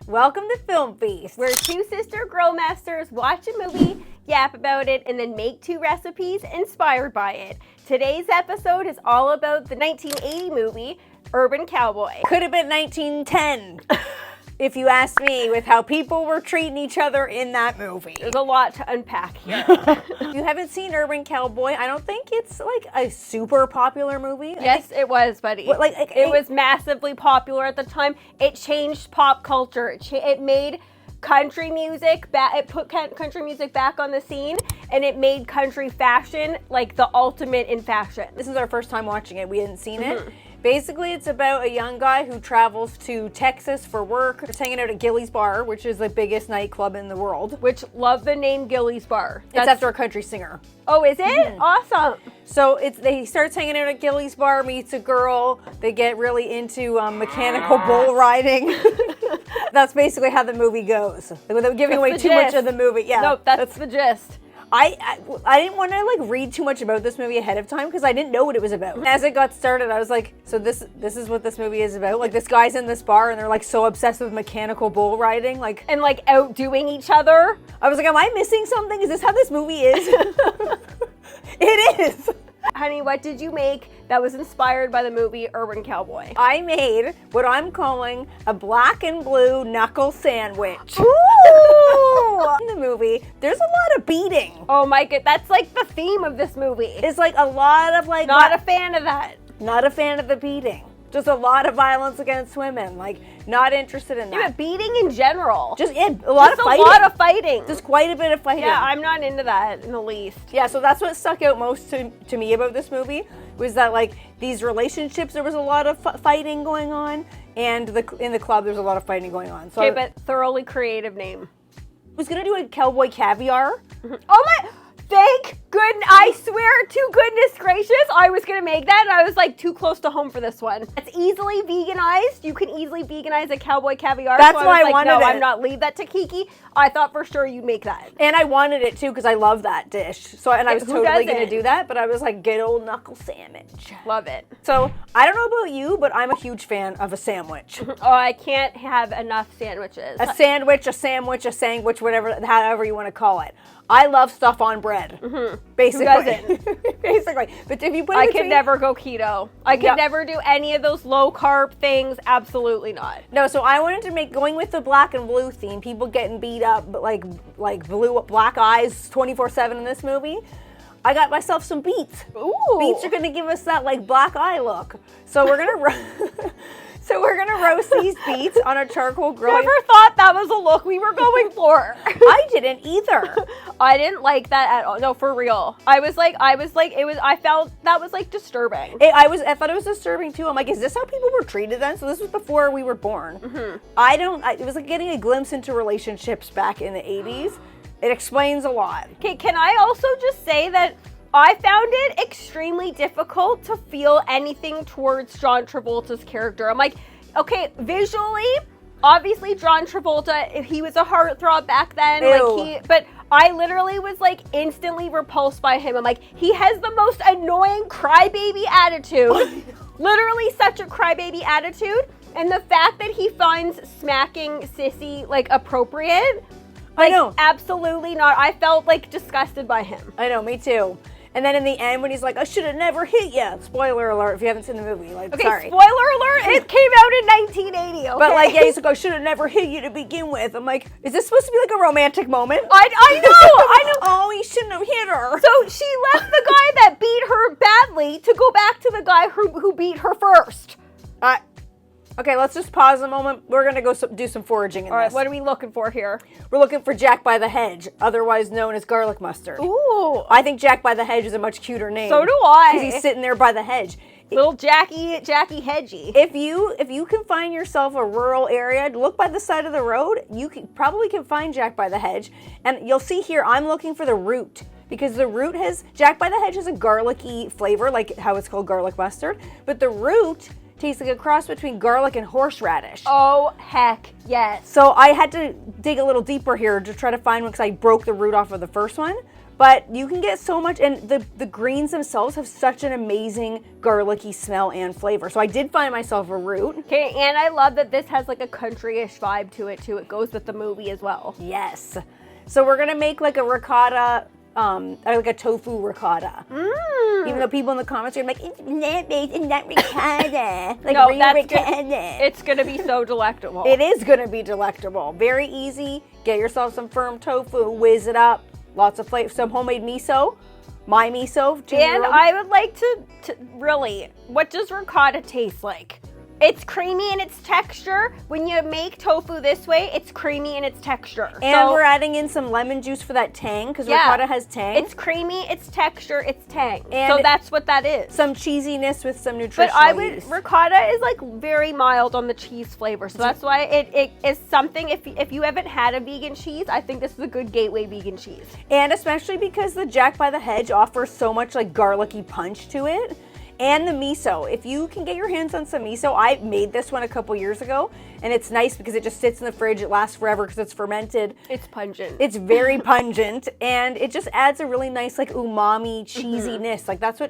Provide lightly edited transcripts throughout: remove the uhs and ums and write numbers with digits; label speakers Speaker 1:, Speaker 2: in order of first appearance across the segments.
Speaker 1: Welcome to Film Feast.
Speaker 2: We're two sister grill masters, watch a movie, yap about it, and then make two recipes inspired by it. Today's episode is all about the 1980 movie, Urban Cowboy.
Speaker 1: Could have been 1910, if you ask me, with how people were treating each other in that movie.
Speaker 2: There's a lot to unpack here.
Speaker 1: If you haven't seen Urban Cowboy, I don't think it's like a super popular movie.
Speaker 2: Yes, it was, buddy. It was massively popular at the time. It changed pop culture. It made country music it put country music back on the scene, and it made country fashion like the ultimate in fashion.
Speaker 1: This is our first time watching it. We hadn't seen it. Basically, it's about a young guy who travels to Texas for work. He's hanging out at Gilly's Bar, which is the biggest nightclub in the world.
Speaker 2: Which, love the name Gilly's Bar.
Speaker 1: It's after a country singer.
Speaker 2: Oh, is it? Awesome.
Speaker 1: So he starts hanging out at Gilly's Bar, meets a girl. They get really into mechanical bull riding. That's basically how the movie goes. Without giving away too much of the movie. Yeah,
Speaker 2: nope, that's the gist.
Speaker 1: I didn't want to like read too much about this movie ahead of time because I didn't know what it was about. As it got started, I was like, so this is what this movie is about? Like, this guy's in this bar and they're like so obsessed with mechanical bull riding, and
Speaker 2: outdoing each other.
Speaker 1: I was like, am I missing something? Is this how this movie is? It is.
Speaker 2: Honey, what did you make that was inspired by the movie Urban Cowboy?
Speaker 1: I made what I'm calling a black and blue knuckle sandwich.
Speaker 2: Ooh!
Speaker 1: In the movie, there's a lot of beating.
Speaker 2: Oh my god, that's like the theme of this movie.
Speaker 1: It's like a lot of like...
Speaker 2: Not a fan of that.
Speaker 1: Not a fan of the beating. Just a lot of violence against women. Like, not interested in that.
Speaker 2: Yeah, beating in general.
Speaker 1: Just a lot of fighting.
Speaker 2: A lot of fighting.
Speaker 1: Just quite a bit of fighting.
Speaker 2: Yeah, I'm not into that in the least.
Speaker 1: Yeah, so that's what stuck out most to me about this movie, was that like these relationships, there was a lot of fighting going on, and in the club there's a lot of fighting going on. So
Speaker 2: okay, but thoroughly creative name.
Speaker 1: I was gonna do a cowboy caviar.
Speaker 2: Oh my... Thank goodness, I swear to goodness gracious, I was gonna make that and I was like too close to home for this one. It's easily veganized. You can easily veganize a cowboy caviar.
Speaker 1: That's why I wanted it.
Speaker 2: I'm not leave that to Kiki. I thought for sure you'd make that.
Speaker 1: And I wanted it too because I love that dish. So, and I was totally gonna do that, but I was like, good old knuckle sandwich.
Speaker 2: Love it.
Speaker 1: So I don't know about you, but I'm a huge fan of a sandwich.
Speaker 2: Oh, I can't have enough sandwiches.
Speaker 1: A sandwich, whatever, however you want to call it. I love stuff on bread, basically.
Speaker 2: Who doesn't?
Speaker 1: Basically. But if you put it
Speaker 2: I could never go keto. I could never do any of those low carb things. Absolutely not.
Speaker 1: No, so I wanted to going with the black and blue theme, people getting beat up, but like black eyes 24/7 in this movie. I got myself some beets.
Speaker 2: Ooh.
Speaker 1: Beets are gonna give us that like black eye look. So we're gonna roast these beets on a charcoal grill.
Speaker 2: Never thought that was a look we were going for.
Speaker 1: I didn't either.
Speaker 2: I didn't like that at all. No, for real. I felt that was like disturbing.
Speaker 1: I thought it was disturbing too. I'm like, is this how people were treated then? So this was before we were born. It was like getting a glimpse into relationships back in the 80s. It explains a lot.
Speaker 2: Okay, can I also just say that I found it extremely difficult to feel anything towards John Travolta's character. I'm like, okay, visually, obviously John Travolta, he was a heartthrob back then. But I literally was like instantly repulsed by him. I'm like, he has the most annoying crybaby attitude. Literally such a crybaby attitude. And the fact that he finds smacking Sissy like appropriate,
Speaker 1: I know.
Speaker 2: Absolutely not. I felt like disgusted by him.
Speaker 1: I know, me too. And then in the end, when he's like, I should have never hit you. Spoiler alert if you haven't seen the movie. Like,
Speaker 2: okay,
Speaker 1: sorry.
Speaker 2: Spoiler alert, it came out in 1980, okay?
Speaker 1: But like, yeah, he's like, I should have never hit you to begin with. I'm like, is this supposed to be like a romantic moment?
Speaker 2: I know.
Speaker 1: Oh, he shouldn't have hit her.
Speaker 2: So she left the guy that beat her badly to go back to the guy who beat her first.
Speaker 1: Okay, let's just pause a moment. We're going to go do some foraging in this.
Speaker 2: All right, what are we looking for here?
Speaker 1: We're looking for Jack by the Hedge, otherwise known as garlic mustard.
Speaker 2: Ooh.
Speaker 1: I think Jack by the Hedge is a much cuter name.
Speaker 2: So do I.
Speaker 1: Because he's sitting there by the hedge.
Speaker 2: Little Jackie Hedgie.
Speaker 1: If you can find yourself a rural area, look by the side of the road, you probably can find Jack by the Hedge. And you'll see here, I'm looking for the root. Because the root Jack by the Hedge has a garlicky flavor, like how it's called garlic mustard. But the root tastes like a cross between garlic and horseradish.
Speaker 2: Oh, heck yes.
Speaker 1: So I had to dig a little deeper here to try to find one because I broke the root off of the first one. But you can get so much, and the greens themselves have such an amazing garlicky smell and flavor. So I did find myself a root.
Speaker 2: Okay, and I love that this has like a country-ish vibe to it too. It goes with the movie as well.
Speaker 1: Yes. So we're gonna make like a ricotta, like a tofu ricotta. Even though people in the comments are like, it's plant-based and not ricotta. Like
Speaker 2: No,
Speaker 1: real
Speaker 2: that's
Speaker 1: ricotta.
Speaker 2: It's gonna be so delectable.
Speaker 1: It is gonna be delectable. Very easy. Get yourself some firm tofu, whiz it up. Lots of flavor, some homemade miso, my miso.
Speaker 2: And I would like to really, what does ricotta taste like? It's creamy in its texture. When you make tofu this way, it's creamy in its texture.
Speaker 1: And we're adding in some lemon juice for that tang, because ricotta has tang.
Speaker 2: It's creamy, it's texture, it's tang.
Speaker 1: And
Speaker 2: so that's what that is.
Speaker 1: Some cheesiness with some nutritional yeast.
Speaker 2: Ricotta is like very mild on the cheese flavor. So that's why it is something, if you haven't had a vegan cheese, I think this is a good gateway vegan cheese.
Speaker 1: And especially because the Jack by the Hedge offers so much like garlicky punch to it. And the miso. If you can get your hands on some miso, I made this one a couple years ago, and it's nice because it just sits in the fridge. It lasts forever because it's fermented.
Speaker 2: It's pungent.
Speaker 1: It's very pungent, and it just adds a really nice like umami cheesiness. Like that's why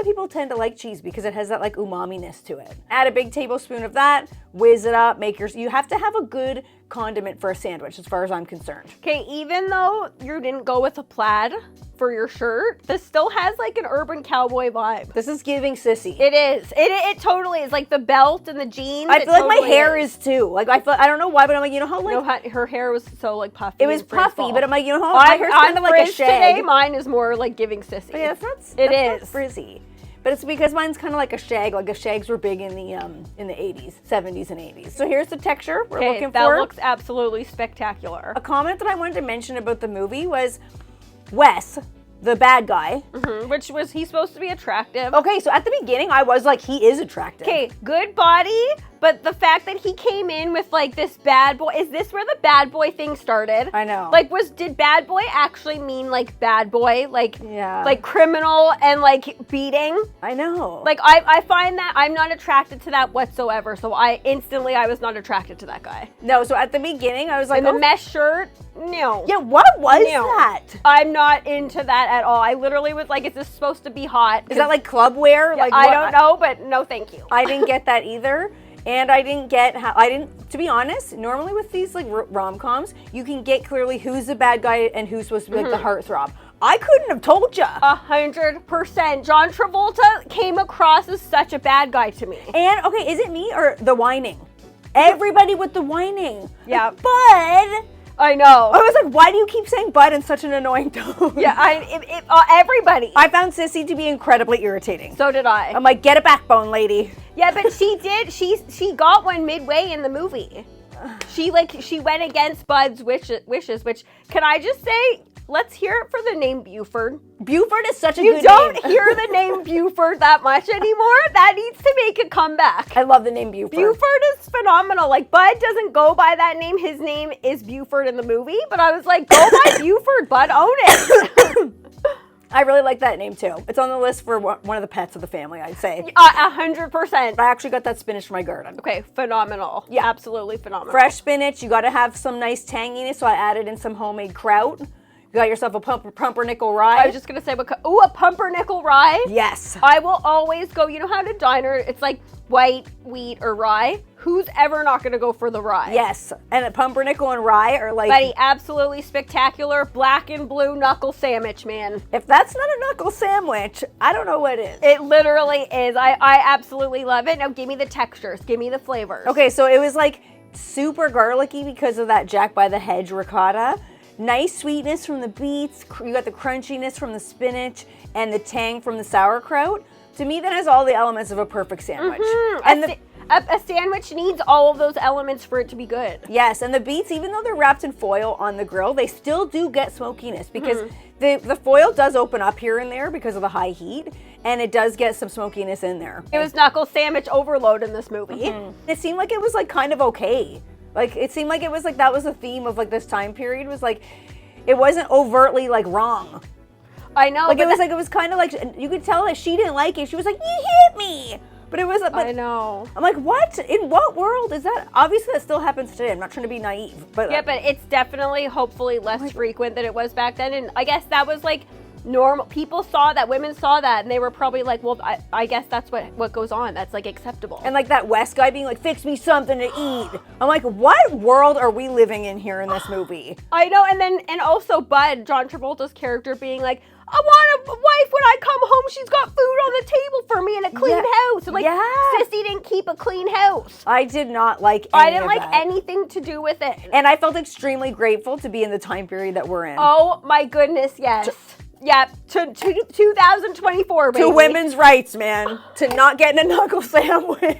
Speaker 1: people tend to like cheese, because it has that like umami-ness to it. Add a big tablespoon of that, whiz it up, you have to have a good condiment for a sandwich as far as I'm concerned.
Speaker 2: Okay, even though you didn't go with a plaid for your shirt, this still has like an urban cowboy vibe.
Speaker 1: This is giving sissy.
Speaker 2: It is. It totally is. Like the belt and the jeans.
Speaker 1: I feel like my hair is too. Like I don't know why, but I'm like, you know how like
Speaker 2: her hair was so like puffy.
Speaker 1: It was puffy, but I'm like, you know how my hair's kind of like a shag.
Speaker 2: Today, mine is more like giving sissy.
Speaker 1: But yeah, that's
Speaker 2: not
Speaker 1: frizzy. But it's because mine's kind of like a shag. Like the shags were big in the 80s, 70s, and 80s. So here's the texture we're looking for.
Speaker 2: That looks absolutely spectacular.
Speaker 1: A comment that I wanted to mention about the movie was Wes, the bad guy.
Speaker 2: Which was, he's supposed to be attractive.
Speaker 1: Okay, so at the beginning, I was like, he is attractive.
Speaker 2: Okay, good body, but the fact that he came in with like this bad boy, is this where the bad boy thing started?
Speaker 1: I know.
Speaker 2: Like, did bad boy actually mean like bad boy? Like,
Speaker 1: yeah.
Speaker 2: Like criminal and like beating?
Speaker 1: I know.
Speaker 2: Like, I find that I'm not attracted to that whatsoever, so I was not attracted to that guy.
Speaker 1: No, so at the beginning, I was like,
Speaker 2: and the mesh shirt, no.
Speaker 1: Yeah, what was that?
Speaker 2: I'm not into that at all. I literally was like, is this supposed to be hot?
Speaker 1: Is that like club wear?
Speaker 2: Yeah,
Speaker 1: like
Speaker 2: I don't know, but no thank you.
Speaker 1: I didn't get that either. And I didn't get to be honest, normally with these like rom-coms, you can get clearly who's the bad guy and who's supposed to be like the heartthrob. I couldn't have told ya.
Speaker 2: 100%. John Travolta came across as such a bad guy to me.
Speaker 1: And okay, is it me or the whining? Everybody with the whining.
Speaker 2: Yeah.
Speaker 1: Like, bud.
Speaker 2: I know.
Speaker 1: I was like, why do you keep saying bud in such an annoying tone?
Speaker 2: Yeah, everybody.
Speaker 1: I found Sissy to be incredibly irritating.
Speaker 2: So did I.
Speaker 1: I'm like, get a backbone, lady.
Speaker 2: Yeah, but she got one midway in the movie. She went against Bud's wishes, which, can I just say, let's hear it for the name Buford.
Speaker 1: Buford is such a good name.
Speaker 2: You don't hear the name Buford that much anymore. That needs to make a comeback.
Speaker 1: I love the name Buford.
Speaker 2: Buford is phenomenal. Like, Bud doesn't go by that name. His name is Buford in the movie, but I was like, go by Buford, Bud, own it.
Speaker 1: I really like that name too. It's on the list for one of the pets of the family, I'd say.
Speaker 2: 100%.
Speaker 1: I actually got that spinach from my garden.
Speaker 2: Okay, phenomenal. Yeah, absolutely phenomenal.
Speaker 1: Fresh spinach, you gotta have some nice tanginess, so I added in some homemade kraut. You got yourself a pumpernickel rye.
Speaker 2: I was just gonna say, a pumpernickel rye?
Speaker 1: Yes.
Speaker 2: I will always go, you know how to diner, it's like white, wheat, or rye? Who's ever not gonna go for the rye?
Speaker 1: Yes, and a pumpernickel and rye are like...
Speaker 2: Buddy, absolutely spectacular, black and blue knuckle sandwich, man.
Speaker 1: If that's not a knuckle sandwich, I don't know what is.
Speaker 2: It literally is. I absolutely love it. Now give me the textures, give me the flavors.
Speaker 1: Okay, so it was like super garlicky because of that Jack by the Hedge ricotta. Nice sweetness from the beets, you got the crunchiness from the spinach, and the tang from the sauerkraut. To me, that has all the elements of a perfect sandwich. And
Speaker 2: a sandwich needs all of those elements for it to be good.
Speaker 1: Yes, and the beets, even though they're wrapped in foil on the grill, they still do get smokiness because the foil does open up here and there because of the high heat, and it does get some smokiness in there.
Speaker 2: It was knuckle sandwich overload in this movie.
Speaker 1: It seemed like it was like kind of okay. Like, it seemed like it was like, that was the theme of like this time period, was like, it wasn't overtly like wrong.
Speaker 2: I know.
Speaker 1: Like, it was kind of like, you could tell that she didn't like it. She was like, you hit me. But it was, but
Speaker 2: I know.
Speaker 1: I'm like, what? In what world is that? Obviously, that still happens today. I'm not trying to be naive, but
Speaker 2: Yeah, but it's definitely, hopefully, less frequent than it was back then. And I guess that was like normal. People saw that, women saw that, and they were probably like, well, I guess that's what goes on. That's like acceptable.
Speaker 1: And like that West guy being like, fix me something to eat. I'm like, what world are we living in here in this movie?
Speaker 2: I know, and also Bud, John Travolta's character, being like, I want a wife when I come home, she's got food on the table for me in a clean house. And like, Sissy didn't keep a clean house.
Speaker 1: I did not like
Speaker 2: I didn't like anything to do with it.
Speaker 1: And I felt extremely grateful to be in the time period that we're in.
Speaker 2: Oh my goodness, yes. Yeah, to 2024, baby.
Speaker 1: To women's rights, man. To not getting a knuckle sandwich.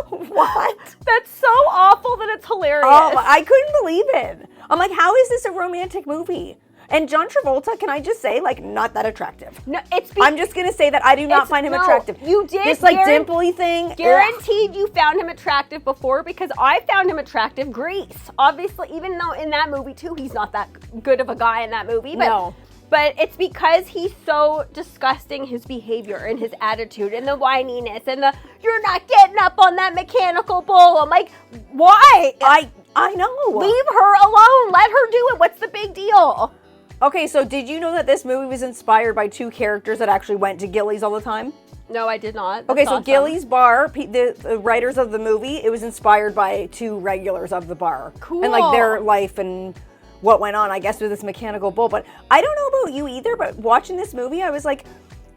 Speaker 1: What?
Speaker 2: That's so awful that it's hilarious.
Speaker 1: Oh, I couldn't believe it. I'm like, how is this a romantic movie? And John Travolta, can I just say, like, not that attractive.
Speaker 2: No,
Speaker 1: I'm just going to say that I do not find him attractive.
Speaker 2: You did.
Speaker 1: This, like, dimply thing.
Speaker 2: Guaranteed you found him attractive before, because I found him attractive. Grease. Obviously, even though in that movie, too, he's not that good of a guy in that movie. But,
Speaker 1: no.
Speaker 2: But it's because he's so disgusting, his behavior and his attitude and the whininess and the, you're not getting up on that mechanical bull. I'm like, why?
Speaker 1: I know.
Speaker 2: Leave her alone. Let her do it. What's the big deal?
Speaker 1: Okay, so did you know that this movie was inspired by two characters that actually went to Gillies all the time?
Speaker 2: No, I did not.
Speaker 1: Okay, so Gillies Bar, the writers of the movie, it was inspired by two regulars of the bar.
Speaker 2: Cool.
Speaker 1: And like their life and what went on, I guess, with this mechanical bull. But I don't know about you either, but watching this movie, I was like,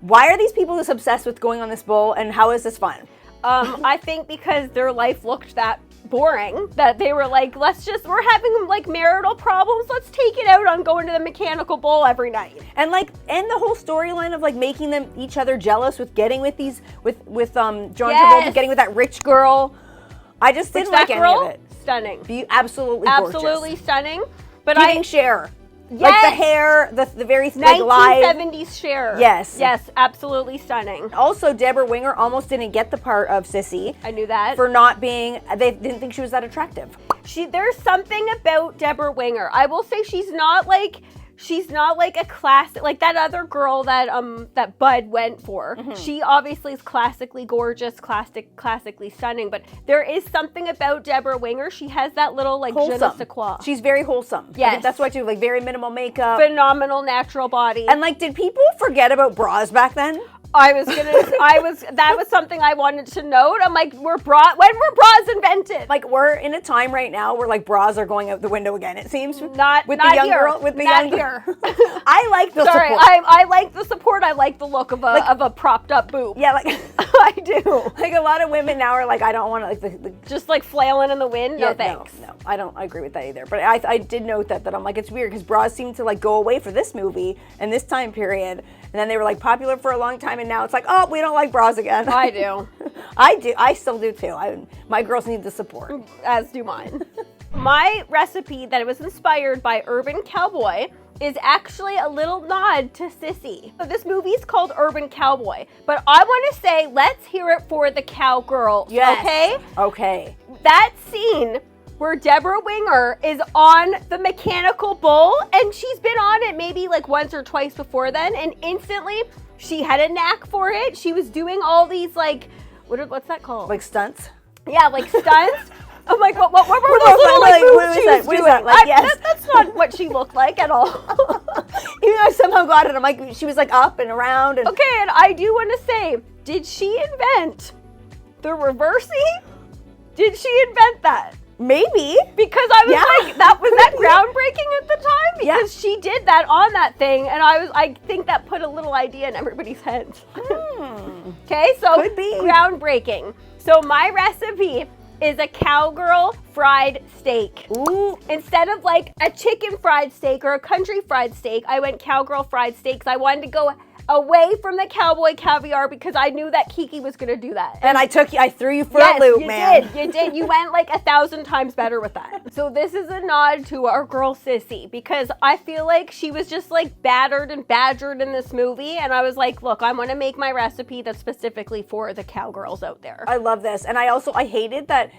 Speaker 1: why are these people this obsessed with going on this bull, and how is this fun?
Speaker 2: I think because their life looked that boring that they were like, we're having like marital problems, let's take it out on going to the mechanical bull every night.
Speaker 1: And like, and the whole storyline of like making them each other jealous with getting with these with John Travolta getting with that rich girl. I just didn't like any of it.
Speaker 2: Stunning.
Speaker 1: Absolutely gorgeous.
Speaker 2: Absolutely stunning. But
Speaker 1: Giving Cher.
Speaker 2: Yes.
Speaker 1: Like the hair, the very like,
Speaker 2: 1970s Cher.
Speaker 1: Yes.
Speaker 2: Yes, absolutely stunning.
Speaker 1: Also, Deborah Winger almost didn't get the part of Sissy.
Speaker 2: I knew that.
Speaker 1: For not being, they didn't think she was that attractive.
Speaker 2: There's something about Deborah Winger. I will say she's not like a classic, like that other girl that that Bud went for. Mm-hmm. She obviously is classically gorgeous, classically stunning, but there is something about Deborah Winger. She has that little like je ne sais quoi.
Speaker 1: She's very wholesome.
Speaker 2: Yes.
Speaker 1: I think that's why too, like very minimal makeup.
Speaker 2: Phenomenal natural body.
Speaker 1: And like, did people forget about bras back then?
Speaker 2: That was something I wanted to note. I'm like, when were bras invented?
Speaker 1: Like, we're in a time right now where like bras are going out the window again, it seems.
Speaker 2: Not
Speaker 1: with
Speaker 2: not
Speaker 1: the young
Speaker 2: here.
Speaker 1: girl, with the
Speaker 2: not
Speaker 1: young
Speaker 2: here.
Speaker 1: I like the
Speaker 2: Sorry,
Speaker 1: support.
Speaker 2: I like the support. I like the look of a propped up boob.
Speaker 1: Yeah, like
Speaker 2: I do.
Speaker 1: Like a lot of women now are like, I don't want to like the
Speaker 2: just like flailing in the wind.
Speaker 1: Yeah,
Speaker 2: no thanks.
Speaker 1: No, I don't agree with that either. But I did note that I'm like, it's weird because bras seem to like go away for this movie and this time period. And then they were like popular for a long time, and now it's like, oh, we don't like bras again.
Speaker 2: I do.
Speaker 1: I do. I still do too. My girls need the support.
Speaker 2: As do mine. My recipe that was inspired by Urban Cowboy is actually a little nod to Sissy. So this movie is called Urban Cowboy, but I want to say, let's hear it for the cowgirls.
Speaker 1: Yes.
Speaker 2: Okay?
Speaker 1: Okay.
Speaker 2: That scene where Deborah Winger is on the mechanical bull, and she's been on it maybe like once or twice before then, and instantly she had a knack for it. She was doing all these like, what's that called?
Speaker 1: Like stunts?
Speaker 2: Yeah, like stunts. I'm like, what were those little like moves she was doing?
Speaker 1: Like, yes.
Speaker 2: That's not what she looked like at all.
Speaker 1: Even though I somehow got it, I'm like, she was like up and around. And
Speaker 2: okay, and I do want to say, did she invent the reversey? Did she invent that?
Speaker 1: Maybe.
Speaker 2: Because I was like, was that groundbreaking at the time? Because she did that on that thing, and I think that put a little idea in everybody's heads. Okay, so
Speaker 1: could be
Speaker 2: groundbreaking. So my recipe is a cowgirl fried steak.
Speaker 1: Ooh.
Speaker 2: Instead of like a chicken fried steak or a country fried steak, I went cowgirl fried steaks. I wanted to go away from the cowboy caviar because I knew that Kiki was going to do that.
Speaker 1: And I threw you for a loop, man.
Speaker 2: You did. You went like 1,000 times better with that. So this is a nod to our girl Sissy because I feel like she was just like battered and badgered in this movie. And I was like, look, I'm going to make my recipe that's specifically for the cowgirls out there.
Speaker 1: I love this. And I hated that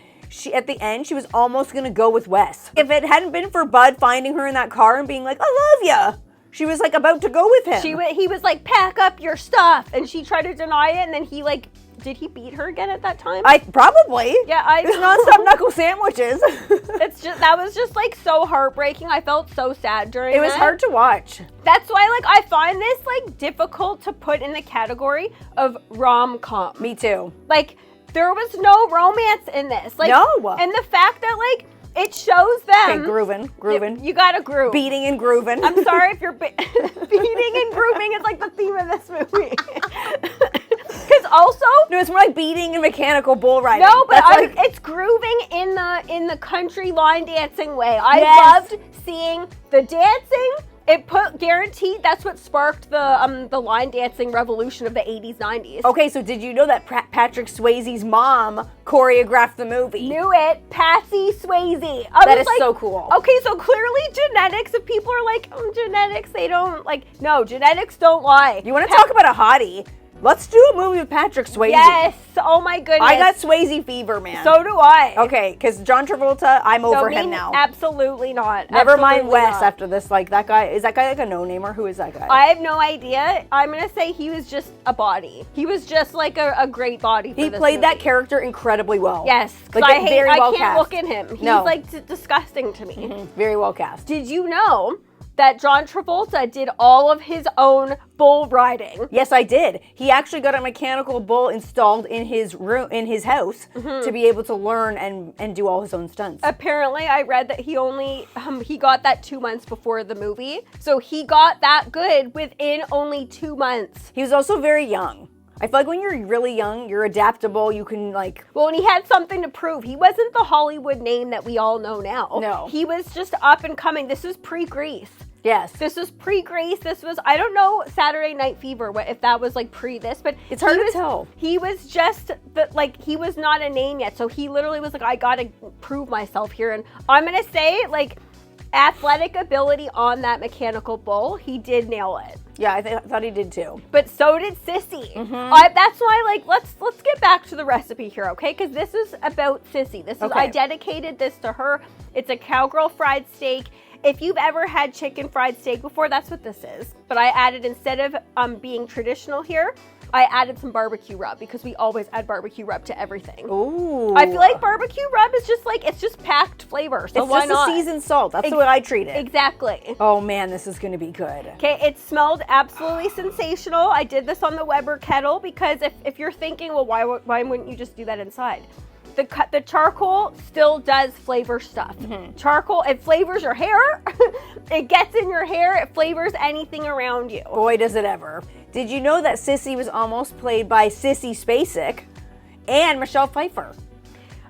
Speaker 1: at the end, she was almost going to go with Wes. If it hadn't been for Bud finding her in that car and being like, I love ya. She was like about to go with him.
Speaker 2: He was like, pack up your stuff. And she tried to deny it. And then he like did he beat her again at that time?
Speaker 1: Probably.
Speaker 2: Yeah,
Speaker 1: It's non-stop knuckle sandwiches.
Speaker 2: That was just like so heartbreaking. I felt so sad during
Speaker 1: It was hard to watch.
Speaker 2: That's why like I find this like difficult to put in the category of rom-com.
Speaker 1: Me too.
Speaker 2: Like there was no romance in this. Like
Speaker 1: No.
Speaker 2: And the fact that like it shows them
Speaker 1: Okay, grooving.
Speaker 2: You gotta groove.
Speaker 1: Beating and grooving.
Speaker 2: I'm sorry if you're beating and grooving is like the theme of this movie. Because also
Speaker 1: No, it's more like beating and mechanical bull riding.
Speaker 2: no, but
Speaker 1: That's like,
Speaker 2: it's grooving in the country line dancing way. I
Speaker 1: Yes.
Speaker 2: loved seeing the dancing. It guaranteed that's what sparked the line dancing revolution of the 80s, 90s.
Speaker 1: okay, so did you know that Patrick Swayze's mom choreographed the movie?
Speaker 2: Knew it, Patsy Swayze.
Speaker 1: That is so cool.
Speaker 2: Okay, so clearly genetics. If people are like genetics, they don't like. No, genetics don't lie.
Speaker 1: You want to talk about a hottie? Let's do a movie with Patrick Swayze.
Speaker 2: Yes. Oh my goodness.
Speaker 1: I got Swayze fever, man.
Speaker 2: So do I.
Speaker 1: Okay, because John Travolta, I'm over him now.
Speaker 2: Absolutely not.
Speaker 1: Never mind
Speaker 2: Absolutely
Speaker 1: Wes
Speaker 2: not.
Speaker 1: after this. Like, that guy, is that guy like a no-namer? Who is that guy?
Speaker 2: I have no idea. I'm going to say he was just a body. He was just like a great body for
Speaker 1: He
Speaker 2: this
Speaker 1: played that
Speaker 2: movie.
Speaker 1: character incredibly well.
Speaker 2: Yes.
Speaker 1: Like,
Speaker 2: I hate,
Speaker 1: very
Speaker 2: I
Speaker 1: well
Speaker 2: can't
Speaker 1: cast.
Speaker 2: look at him. He's
Speaker 1: No.
Speaker 2: like disgusting to me.
Speaker 1: Very well cast.
Speaker 2: Did you know that John Travolta did all of his own bull riding?
Speaker 1: Yes, I did. He actually got a mechanical bull installed in his room, in his house, to be able to learn and do all his own stunts.
Speaker 2: Apparently, I read that he only he got that 2 months before the movie, so he got that good within only 2 months.
Speaker 1: He was also very young. I feel like when you're really young, you're adaptable. You can like.
Speaker 2: Well, and he had something to prove. He wasn't the Hollywood name that we all know now.
Speaker 1: No.
Speaker 2: He was just up and coming. This was pre-Grease.
Speaker 1: Yes.
Speaker 2: This was pre-Grease. This was, I don't know, Saturday Night Fever, if that was like pre this, but
Speaker 1: It's hard to tell.
Speaker 2: He was just, like, he was not a name yet. So he literally was like, I gotta prove myself here. And I'm gonna say, like, athletic ability on that mechanical bull, he did nail it.
Speaker 1: Yeah, I thought he did too.
Speaker 2: But so did Sissy. That's why, like, let's get back to the recipe here, okay? Because this is about Sissy. This is,
Speaker 1: Okay.
Speaker 2: I dedicated this to her. It's a cowgirl fried steak. If you've ever had chicken fried steak before, that's what this is. But I added, instead of being traditional here, I added some barbecue rub because we always add barbecue rub to everything.
Speaker 1: Ooh.
Speaker 2: I feel like barbecue rub is just like, it's just packed flavor. So
Speaker 1: it's
Speaker 2: why
Speaker 1: just
Speaker 2: not?
Speaker 1: a seasoned salt. That's the way I treat it.
Speaker 2: Exactly.
Speaker 1: Oh man, this is gonna be good.
Speaker 2: Okay, it smelled absolutely sensational. I did this on the Weber kettle because if you're thinking, well, why wouldn't you just do that inside? The charcoal still does flavor stuff. Charcoal, it flavors your hair. It gets in your hair. It flavors anything around you.
Speaker 1: Boy, does it ever. Did you know that Sissy was almost played by Sissy Spacek and Michelle Pfeiffer?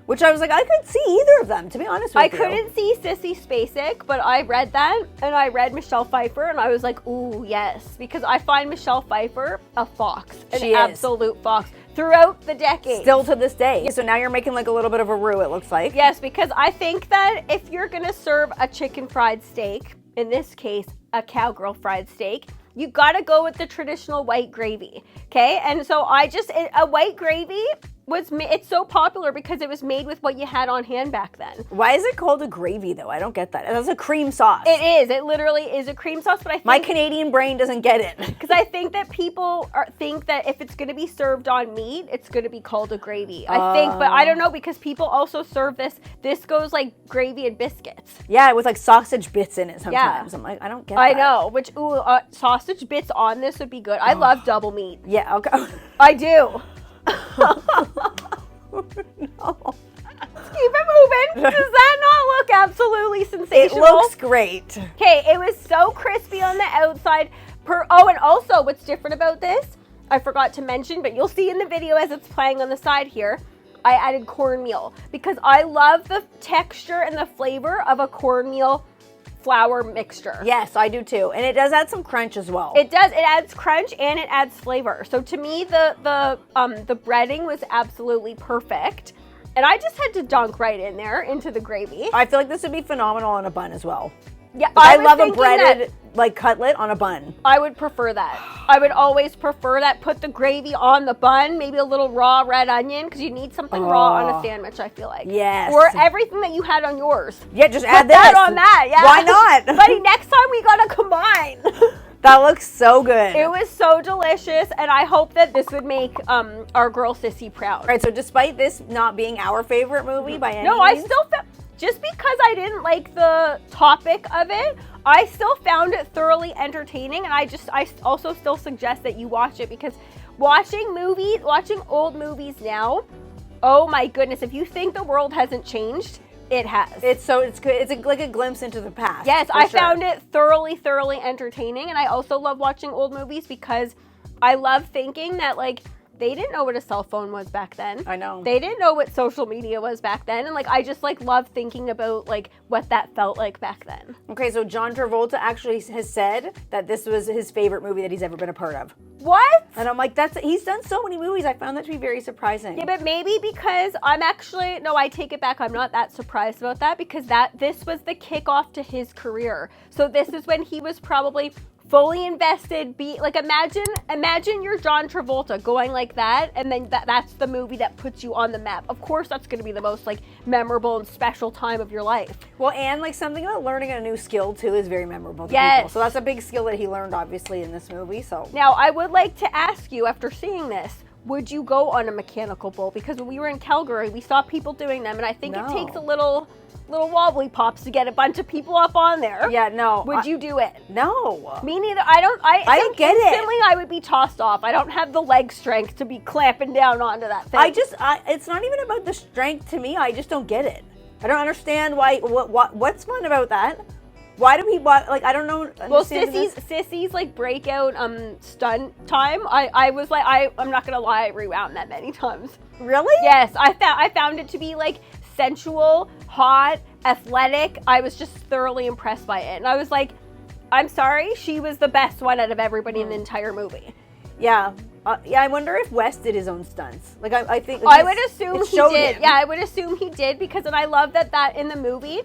Speaker 1: Which I was like, I could see either of them, to be honest with
Speaker 2: I
Speaker 1: you.
Speaker 2: couldn't see Sissy Spacek, but I read that, and I read Michelle Pfeiffer, and I was like, ooh, yes. Because I find Michelle Pfeiffer a fox.
Speaker 1: She is.
Speaker 2: Absolute fox. Throughout the decade.
Speaker 1: Still to this day. So now you're making like a little bit of a roux, it looks like.
Speaker 2: Yes, because I think that if you're gonna serve a chicken fried steak, in this case, a cowgirl fried steak, you gotta go with the traditional white gravy, okay? And so a white gravy it's so popular because it was made with what you had on hand back then.
Speaker 1: Why is it called a gravy though? I don't get that. That's a cream sauce.
Speaker 2: It is. It literally is a cream sauce, but I think
Speaker 1: My Canadian brain doesn't get it.
Speaker 2: because I think that people think that if it's going to be served on meat, it's going to be called a gravy. I think, but I don't know because people also serve this. This goes like gravy and biscuits.
Speaker 1: Yeah, with like sausage bits in it sometimes.
Speaker 2: Yeah.
Speaker 1: I'm like, I don't get
Speaker 2: I
Speaker 1: that.
Speaker 2: know. Which sausage bits on this would be good. I love double meat.
Speaker 1: Yeah, okay.
Speaker 2: I do.
Speaker 1: No.
Speaker 2: Keep it moving. Does that not look absolutely
Speaker 1: It
Speaker 2: sensational?
Speaker 1: looks great.
Speaker 2: Okay, it was so crispy on the outside. And also what's different about this, I forgot to mention, but you'll see in the video as it's playing on the side here, I added cornmeal because I love the texture and the flavor of a cornmeal flour mixture.
Speaker 1: Yes, I do too. And it does add some crunch as well.
Speaker 2: It does. It adds crunch and it adds flavor. So to me, the breading was absolutely perfect. And I just had to dunk right in there into the gravy.
Speaker 1: I feel like this would be phenomenal on a bun as well.
Speaker 2: Yeah,
Speaker 1: I
Speaker 2: was
Speaker 1: love a
Speaker 2: thinking
Speaker 1: breaded
Speaker 2: that.
Speaker 1: like cutlet on a bun.
Speaker 2: I would prefer that. I would always prefer that. Put the gravy on the bun, maybe a little raw red onion, because you need something raw on a sandwich, I feel like.
Speaker 1: Yes.
Speaker 2: Or everything that you had on yours.
Speaker 1: Yeah, just
Speaker 2: Put
Speaker 1: add this.
Speaker 2: that on that, yeah.
Speaker 1: Why not?
Speaker 2: Buddy, next time we gotta combine.
Speaker 1: That looks so good.
Speaker 2: It was so delicious, and I hope that this would make our girl Sissy proud.
Speaker 1: All right, so despite this not being our favorite movie by any
Speaker 2: No, I
Speaker 1: means,
Speaker 2: still felt, just because I didn't like the topic of it, I still found it thoroughly entertaining, and I also still suggest that you watch it, because watching old movies now, oh my goodness, if you think the world hasn't changed, it has.
Speaker 1: it's good. It's like a glimpse into the past.
Speaker 2: Yes, I found it thoroughly entertaining, and I also love watching old movies because I love thinking that, like, they didn't know what a cell phone was back then.
Speaker 1: I know.
Speaker 2: They didn't know what social media was back then, and like I just like love thinking about like what that felt like back then.
Speaker 1: Okay, so John Travolta actually has said that this was his favorite movie that he's ever been a part of.
Speaker 2: What?
Speaker 1: And I'm like, he's done so many movies. I found that to be very surprising.
Speaker 2: Yeah, but maybe because I take it back. I'm not that surprised about that, because this was the kickoff to his career. So this is when he was probably fully invested. Imagine you're John Travolta going like that, and then that's the movie that puts you on the map. Of course, that's going to be the most like memorable and special time of your life.
Speaker 1: Well, and like something about learning a new skill too is very memorable to
Speaker 2: Yes.
Speaker 1: people. So that's a big skill that he learned, obviously, in this movie. So
Speaker 2: Now, I would like to ask you, after seeing this, would you go on a mechanical bull? Because when we were in Calgary, we saw people doing them, and I think it takes a little wobbly pops to get a bunch of people up on there.
Speaker 1: yeah, no.
Speaker 2: Would you do it?
Speaker 1: No.
Speaker 2: Me neither. I
Speaker 1: don't get it.
Speaker 2: Instantly, I would be tossed off. I don't have the leg strength to be clamping down onto that thing.
Speaker 1: It's not even about the strength to me. I just don't get it. I don't understand what's fun about that. Why do people, like, I don't know.
Speaker 2: Well, Sissy's like breakout stunt time. I was like, I'm not gonna lie, I rewound that many times.
Speaker 1: Really?
Speaker 2: Yes, I found it to be like sensual, hot, athletic. I was just thoroughly impressed by it, and I was like, I'm sorry, she was the best one out of everybody in the entire movie.
Speaker 1: Yeah. I wonder if Wes did his own stunts. Like, I think.
Speaker 2: I would assume he did.
Speaker 1: Him.
Speaker 2: Yeah, I would assume he did, because, and I love that in the movie,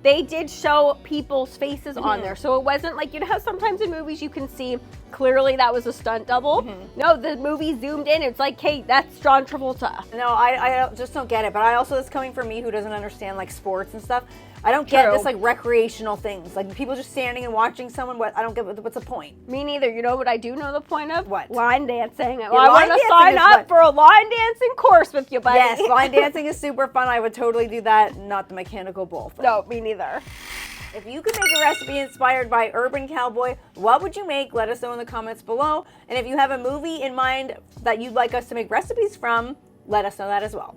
Speaker 2: they did show people's faces on there. So it wasn't like, you know how sometimes in movies you can see clearly that was a stunt double? No, the movie zoomed in. It's like, hey, that's John Travolta.
Speaker 1: No, I just don't get it. But it's coming from me who doesn't understand like sports and stuff. I don't get this like recreational things. Like people just standing and watching someone. I don't get what's the point.
Speaker 2: Me neither. You know what I do know the point of?
Speaker 1: What?
Speaker 2: Line dancing.
Speaker 1: Yeah,
Speaker 2: I want to sign up for a line dancing course with you, buddy.
Speaker 1: Yes, line dancing is super fun. I would totally do that. Not the mechanical bull thing.
Speaker 2: No, me neither.
Speaker 1: If you could make a recipe inspired by Urban Cowboy, what would you make? Let us know in the comments below. And if you have a movie in mind that you'd like us to make recipes from, let us know that as well.